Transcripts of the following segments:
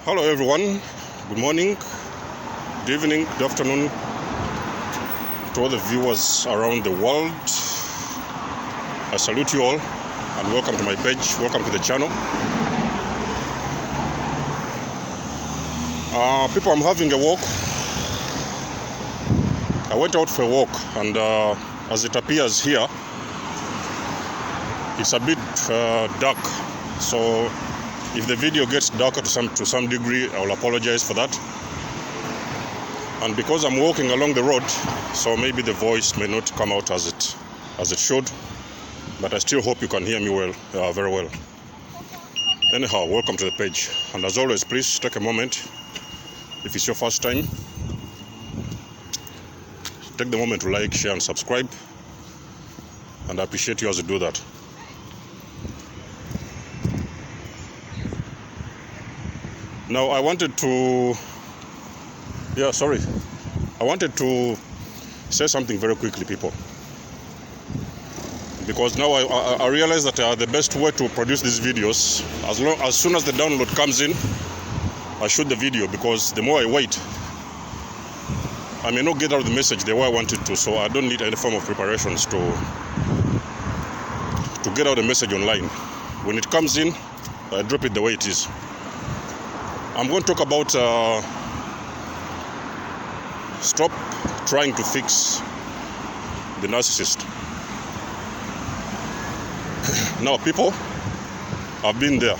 Hello everyone, good morning, good evening, good afternoon to all the viewers around the world. I salute you all and welcome to my page, welcome to the channel. People, I'm having a walk. I went out for a walk and as it appears here, it's a bit dark, so if the video gets darker to some degree, I will apologize for that. And because I'm walking along the road, so maybe the voice may not come out as it should, but I still hope you can hear me well, very well. Anyhow, welcome to the page, and as always, please take a moment. If it's your first time, take the moment to like, share, and subscribe, and I appreciate you as you do that. Now, I wanted to say something very quickly, people, because now I realize that the best way to produce these videos, as soon as the download comes in, I shoot the video, because the more I wait, I may not get out the message the way I wanted to, so I don't need any form of preparations to get out the message online. When it comes in, I drop it the way it is. I'm going to talk about stop trying to fix the narcissist. Now, people, I've been there.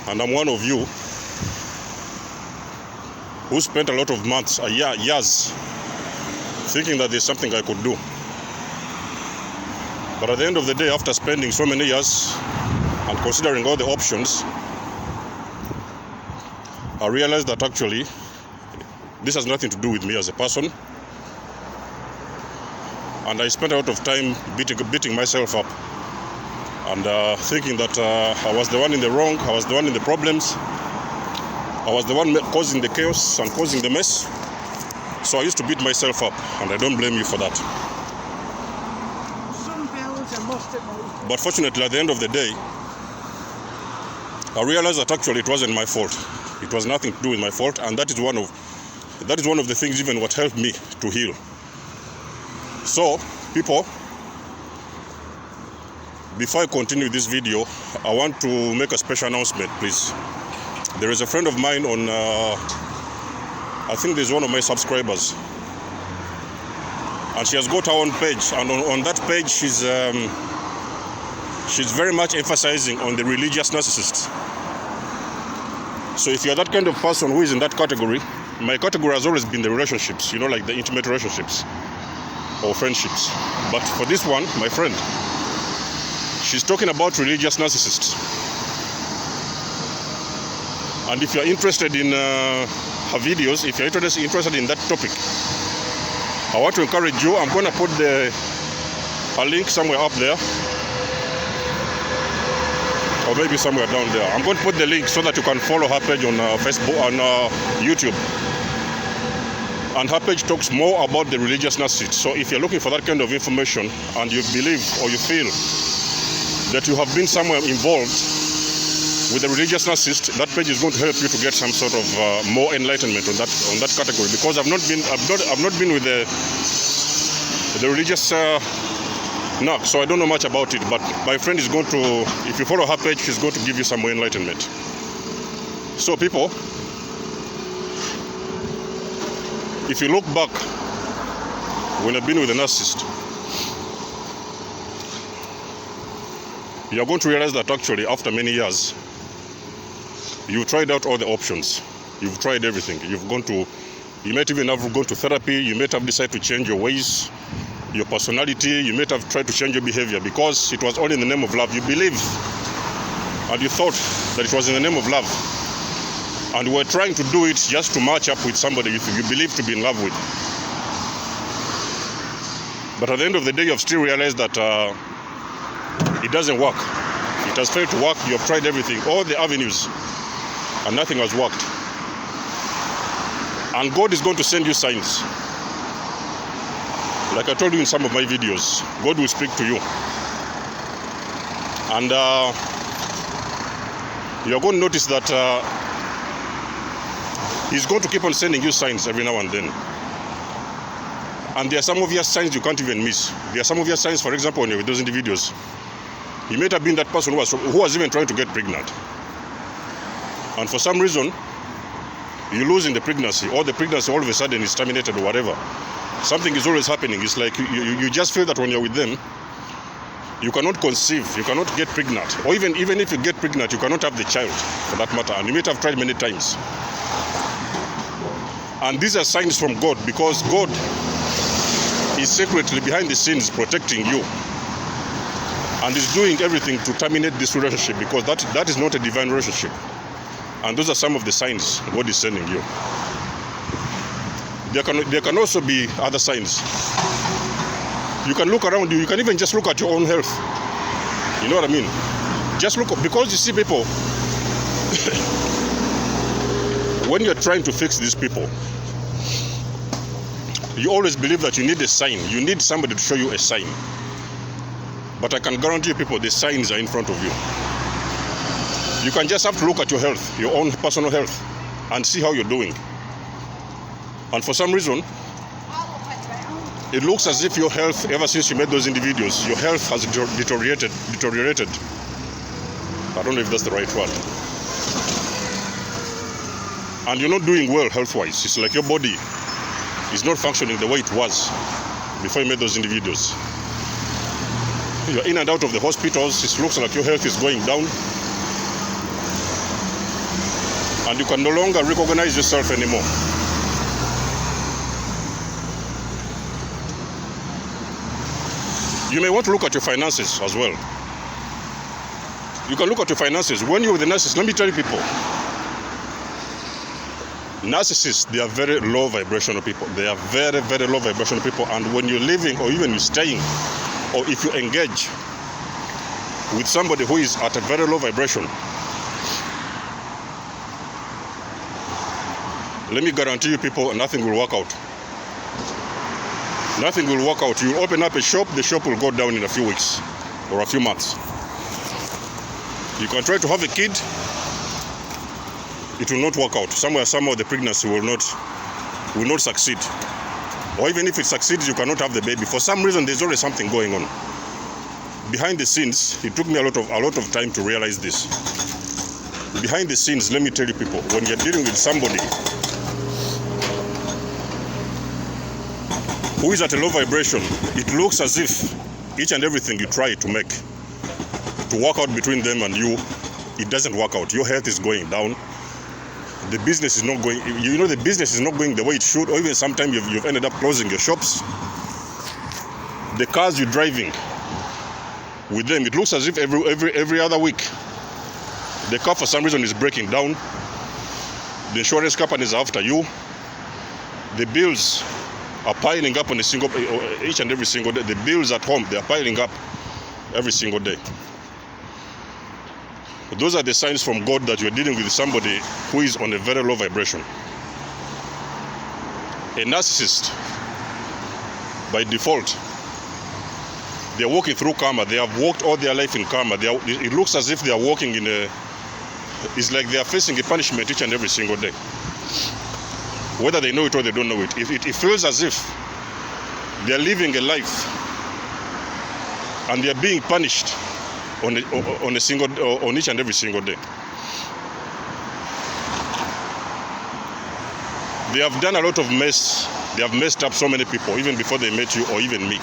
And I'm one of you who spent a lot of months, years, thinking that there's something I could do. But at the end of the day, after spending so many years and considering all the options, I realized that actually this has nothing to do with me as a person. And I spent a lot of time beating myself up and thinking that I was the one in the wrong, I was the one in the problems, I was the one causing the chaos and causing the mess. So I used to beat myself up, and I don't blame you for that. But fortunately, at the end of the day, I realized that actually it wasn't my fault. It was nothing to do with my fault, and that is one of the things even what helped me to heal. So, people, before I continue this video, I want to make a special announcement, please. There is a friend of mine on, I think there's one of my subscribers, and she has got her own page, and on that page she's very much emphasizing on the religious narcissist. So if you're that kind of person who is in that category, my category has always been the relationships, like the intimate relationships or friendships. But for this one, my friend, she's talking about religious narcissists. And if you're interested in her videos, if you're interested in that topic, I want to encourage you. I'm going to put a link somewhere up there, or maybe somewhere down there. I'm going to put the link so that you can follow her page on Facebook and YouTube. And her page talks more about the religious narcissist. So if you're looking for that kind of information and you believe or you feel that you have been somewhere involved with the religious narcissist, that page is going to help you to get some sort of more enlightenment on that category. Because I've not been with the religious narc, so I don't know much about it. But my friend is going to, if you follow her page, she's going to give you some more enlightenment. So, people, if you look back when I've been with a narcissist, you're going to realize that actually after many years, you've tried out all the options. You've tried everything. You might even have gone to therapy. You might have decided to change your ways, your personality. You might have tried to change your behavior, because it was all in the name of love. You believe and you thought that it was in the name of love, and you were trying to do it just to match up with somebody you believe to be in love with. But at the end of the day, you've still realized that it doesn't work. It has failed to work. You have tried everything, all the avenues, and nothing has worked. And God is going to send you signs. Like I told you in some of my videos, God will speak to you. And you're going to notice that he's going to keep on sending you signs every now and then. And there are some of your signs you can't even miss. There are some of your signs, for example, when you're with those individuals. He might have been that person who was even trying to get pregnant. And for some reason, you lose in the pregnancy, or the pregnancy all of a sudden is terminated or whatever. Something is always happening. It's like you just feel that when you're with them, you cannot conceive, you cannot get pregnant. Or even if you get pregnant, you cannot have the child, for that matter. And you might have tried many times. And these are signs from God, because God is secretly behind the scenes protecting you. And is doing everything to terminate this relationship, because that is not a divine relationship. And those are some of the signs God is sending you. There can also be other signs. You can look around you. You can even just look at your own health. You know what I mean? Just look, because you see people, when you're trying to fix these people, you always believe that you need a sign. You need somebody to show you a sign. But I can guarantee you, people, the signs are in front of you. You can just have to look at your health, your own personal health, and see how you're doing. And for some reason, it looks as if your health, ever since you met those individuals, your health has deteriorated. I don't know if that's the right word. And you're not doing well health-wise. It's like your body is not functioning the way it was before you met those individuals. You're in and out of the hospitals. It looks like your health is going down. And you can no longer recognize yourself anymore. You may want to look at your finances as well. You can look at your finances. When you're with a narcissist, let me tell you, people, narcissists, they are very low vibrational people. They are very, very low vibrational people. And when you're living, or even you're staying, or if you engage with somebody who is at a very low vibration, let me guarantee you, people, nothing will work out. Nothing will work out. You open up a shop, the shop will go down in a few weeks or a few months. You can try to have a kid, it will not work out. Somehow the pregnancy will not succeed. Or even if it succeeds, you cannot have the baby. For some reason, there's always something going on. Behind the scenes, it took me a lot of time to realize this. Behind the scenes, let me tell you, people, when you're dealing with somebody who is at a low vibration, it looks as if each and everything you try to make to work out between them and you, it doesn't work out. Your health is going down. The business is not going, the business is not going the way it should, or even sometimes you've ended up closing your shops. The cars you're driving with them, it looks as if every other week the car for some reason is breaking down. The insurance companies are after you. The bills are piling up on each and every single day. The bills at home, they are piling up every single day. Those are the signs from God that you're dealing with somebody who is on a very low vibration. A narcissist, by default, they're walking through karma. They have walked all their life in karma. It looks as if they are walking it's like they are facing a punishment each and every single day. Whether they know it or they don't know it. It feels as if they are living a life and they are being punished on each and every single day. They have done a lot of mess. They have messed up so many people, even before they met you or even me.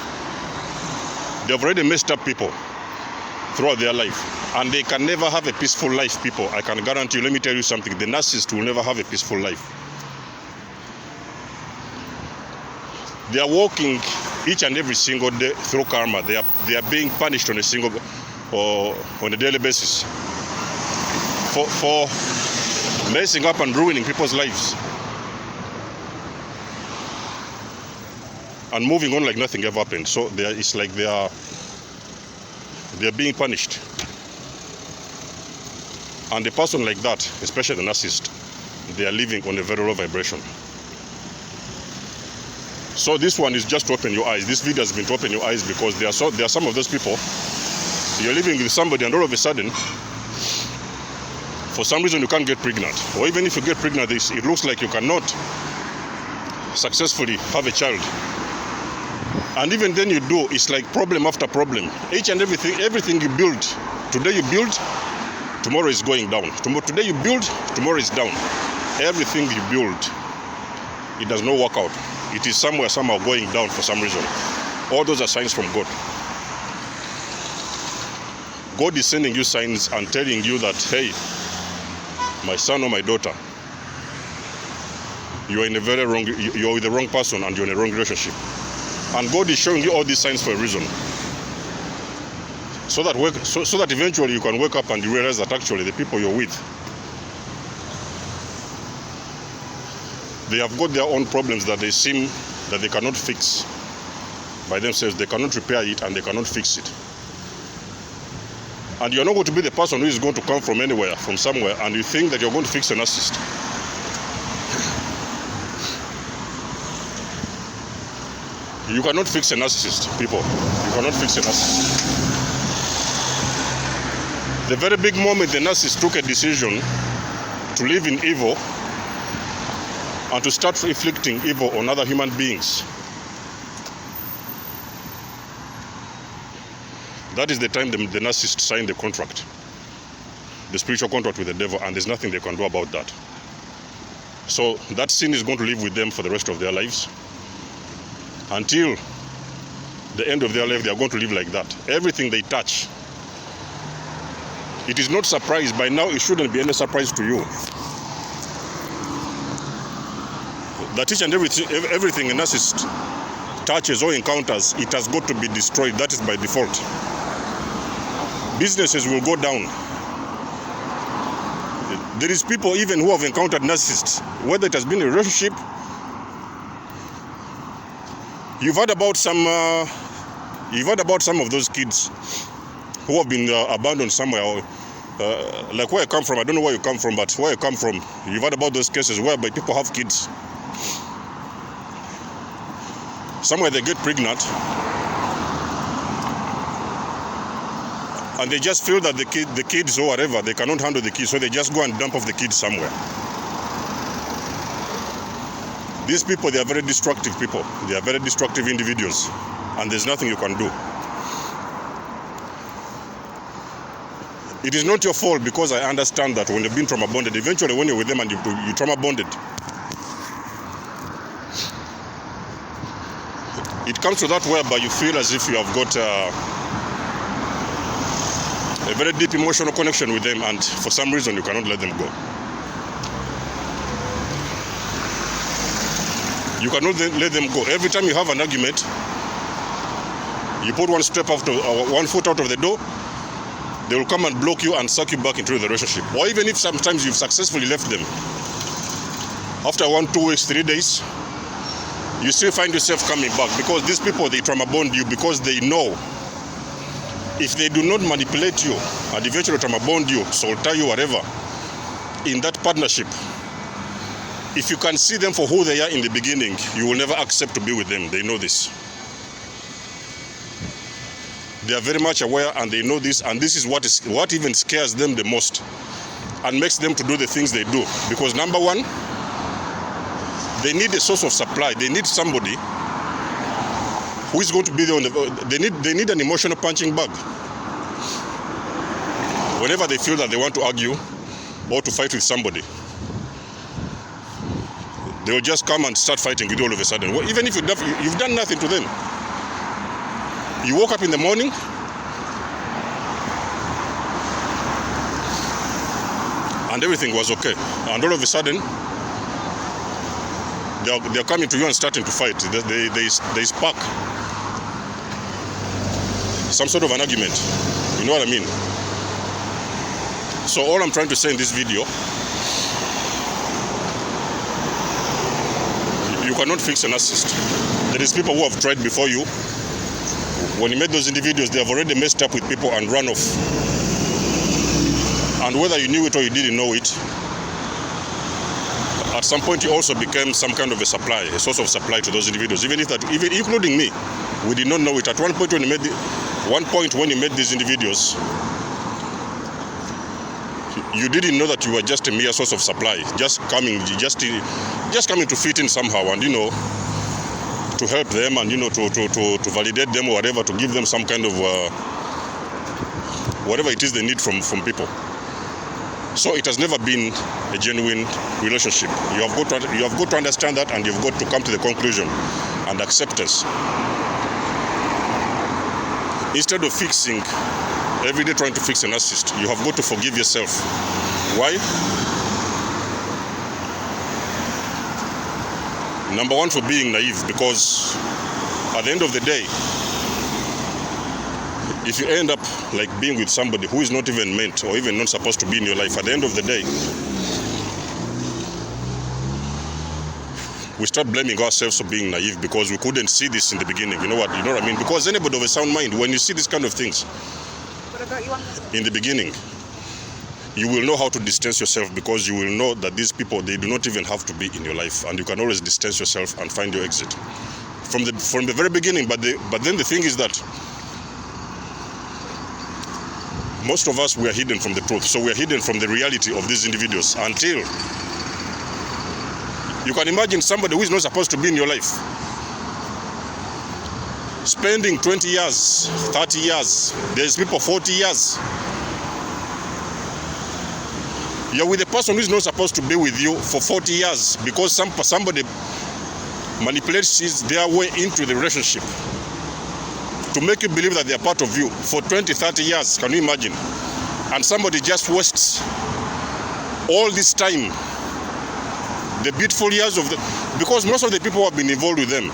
They have already messed up people throughout their life. And they can never have a peaceful life, people. I can guarantee you, let me tell you something. The narcissist will never have a peaceful life. They are walking each and every single day through karma. They are being punished on a daily basis for messing up and ruining people's lives and moving on like nothing ever happened. So it's like they are being punished. And a person like that, especially the narcissist, they are living on a very low vibration. So this one is just to open your eyes. This video has been to open your eyes, because there are some of those people you're living with somebody and all of a sudden, for some reason you can't get pregnant. Or even if you get pregnant, it looks like you cannot successfully have a child. And even then you do, it's like problem after problem. Each and everything you build, today you build, tomorrow is going down. Today you build, tomorrow is down. Everything you build, it does not work out. It is somehow going down for some reason. All those are signs from God. God is sending you signs and telling you that, hey, my son or my daughter, you are with the wrong person and you're in a wrong relationship. And God is showing you all these signs for a reason. So that eventually you can wake up and you realize that actually the people you're with, they have got their own problems that they seem that they cannot fix by themselves. They cannot repair it and they cannot fix it. And you're not going to be the person who is going to come from anywhere, from somewhere, and you think that you're going to fix a narcissist. You cannot fix a narcissist, people. You cannot fix a narcissist. The very big moment the narcissist took a decision to live in evil and to start inflicting evil on other human beings, that is the time the narcissist signed the contract, the spiritual contract with the devil, and there's nothing they can do about that. So that sin is going to live with them for the rest of their lives. Until the end of their life, they are going to live like that. Everything they touch, it is not surprise. By now, it shouldn't be any surprise to you that each and everything a narcissist touches or encounters, it has got to be destroyed. That is by default. Businesses will go down. There is people even who have encountered narcissists, whether it has been a relationship. You've heard about some of those kids who have been abandoned somewhere. Like where I come from, I don't know where you come from, but where I come from, you've heard about those cases whereby people have kids. Somewhere they get pregnant, and they just feel that the kids or whatever, they cannot handle the kids, so they just go and dump off the kids somewhere. These people, they are very destructive people. They are very destructive individuals, and there's nothing you can do. It is not your fault, because I understand that when you've been trauma bonded, eventually when you're with them and you trauma bonded, it comes to that whereby you feel as if you have got a very deep emotional connection with them, and for some reason you cannot let them go. You cannot let them go. Every time you have an argument, you put one foot out of the door, they will come and block you and suck you back into the relationship. Or even if sometimes you've successfully left them, after 1, 2 weeks, 3 days, you still find yourself coming back, because these people, they trauma bond you because they know if they do not manipulate you and eventually trauma bond you, soul tie you, whatever, in that partnership, if you can see them for who they are in the beginning, you will never accept to be with them. They know this. They are very much aware, and they know this, and this is what even scares them the most and makes them to do the things they do. Because number one, they need a source of supply. They need somebody who is going to be there on they need an emotional punching bag. Whenever they feel that they want to argue or to fight with somebody, they will just come and start fighting with you all of a sudden. Well, even if you've done nothing to them. You woke up in the morning, and everything was okay. And all of a sudden, they're coming to you and starting to fight. They spark some sort of an argument. You know what I mean? So all I'm trying to say in this video, you cannot fix a narcissist. There is people who have tried before you. When you met those individuals, they have already messed up with people and run off. And whether you knew it or you didn't know it, at some point you also became some kind of a supply, a source of supply to those individuals. Even including me, we did not know it. At one point when One point when you met these individuals, you didn't know that you were just a mere source of supply, just coming to fit in somehow, and to help them, and to validate them or whatever, to give them some kind of whatever it is they need from people. So it has never been a genuine relationship. You have got to understand that, and you've got to come to the conclusion and acceptance. Instead of fixing, every day trying to fix a narcissist, you have got to forgive yourself. Why? Number one, for being naive, because at the end of the day, if you end up like being with somebody who is not even meant or even not supposed to be in your life, at the end of the day, we start blaming ourselves for being naive because we couldn't see this in the beginning. You know what I mean? Because anybody of a sound mind, when you see this kind of things in the beginning, you will know how to distance yourself, because you will know that these people, they do not even have to be in your life, and you can always distance yourself and find your exit from the very beginning. But then the thing is that most of us, we are hidden from the truth. So we are hidden from the reality of these individuals until you can imagine somebody who is not supposed to be in your life spending 20 years, 30 years, there's people 40 years. You're with a person who is not supposed to be with you for 40 years because somebody manipulates their way into the relationship to make you believe that they are part of you for 20, 30 years. Can you imagine? And somebody just wastes all this time, the beautiful years because most of the people who have been involved with them,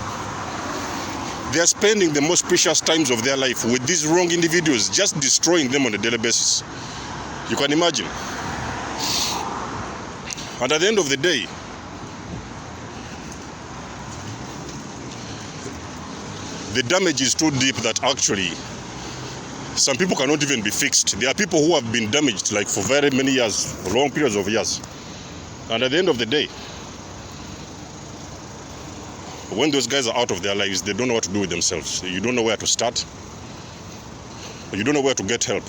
they are spending the most precious times of their life with these wrong individuals, just destroying them on a daily basis. You can imagine. And at the end of the day, the damage is too deep that actually some people cannot even be fixed. There are people who have been damaged like for very many years, for long periods of years. And at the end of the day, when those guys are out of their lives, they don't know what to do with themselves. You don't know where to start. You don't know where to get help.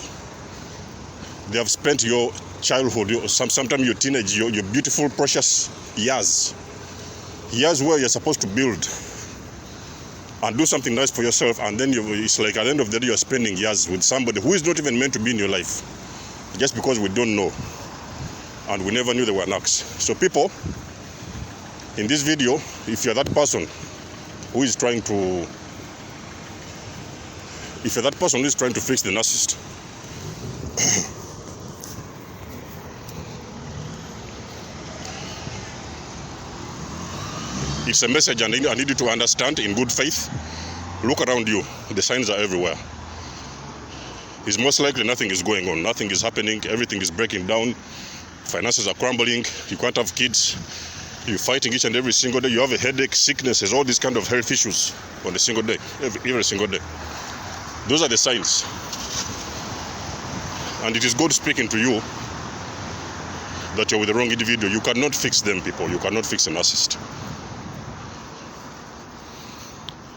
They have spent your childhood, sometimes your teenage, your beautiful, precious years where you're supposed to build and do something nice for yourself, and then it's like at the end of the day, you're spending years with somebody who is not even meant to be in your life, just because we don't know, and we never knew they were narcs. So people, in this video, if you're that person who is trying to fix the narcissist, it's a message, and I need you to understand in good faith. Look around you. The signs are everywhere. It's most likely nothing is going on. Nothing is happening. Everything is breaking down. Finances are crumbling. You can't have kids. You're fighting each and every single day. You have a headache, sicknesses, all these kind of health issues on a single day, every single day. Those are the signs. And it is God speaking to you that you're with the wrong individual. You cannot fix them, people. You cannot fix a narcissist.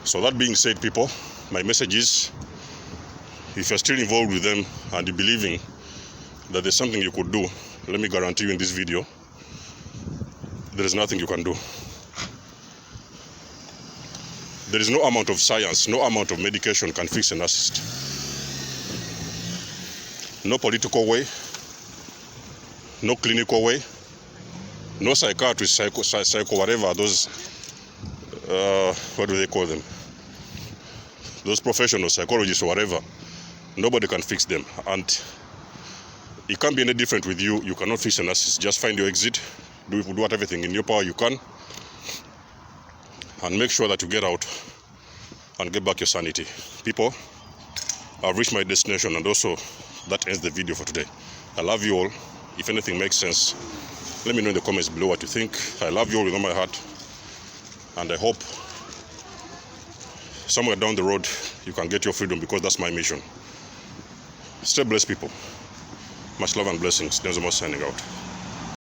So that being said, people, my message is, if you're still involved with them and you're believing that there's something you could do, let me guarantee you in this video, there is nothing you can do. There is no amount of science, no amount of medication can fix a narcissist. No political way, no clinical way, no psychiatrist, psycho whatever, those, what do they call them? Those professional psychologists or whatever, nobody can fix them. And it can't be any different with you. You cannot fix a narcissist. Just find your exit. Do everything in your power you can. And make sure that you get out and get back your sanity. People, I've reached my destination, and also that ends the video for today. I love you all. If anything makes sense, let me know in the comments below what you think. I love you all with all my heart. And I hope somewhere down the road you can get your freedom, because that's my mission. Stay blessed, people. Much love and blessings. them.Its signing out.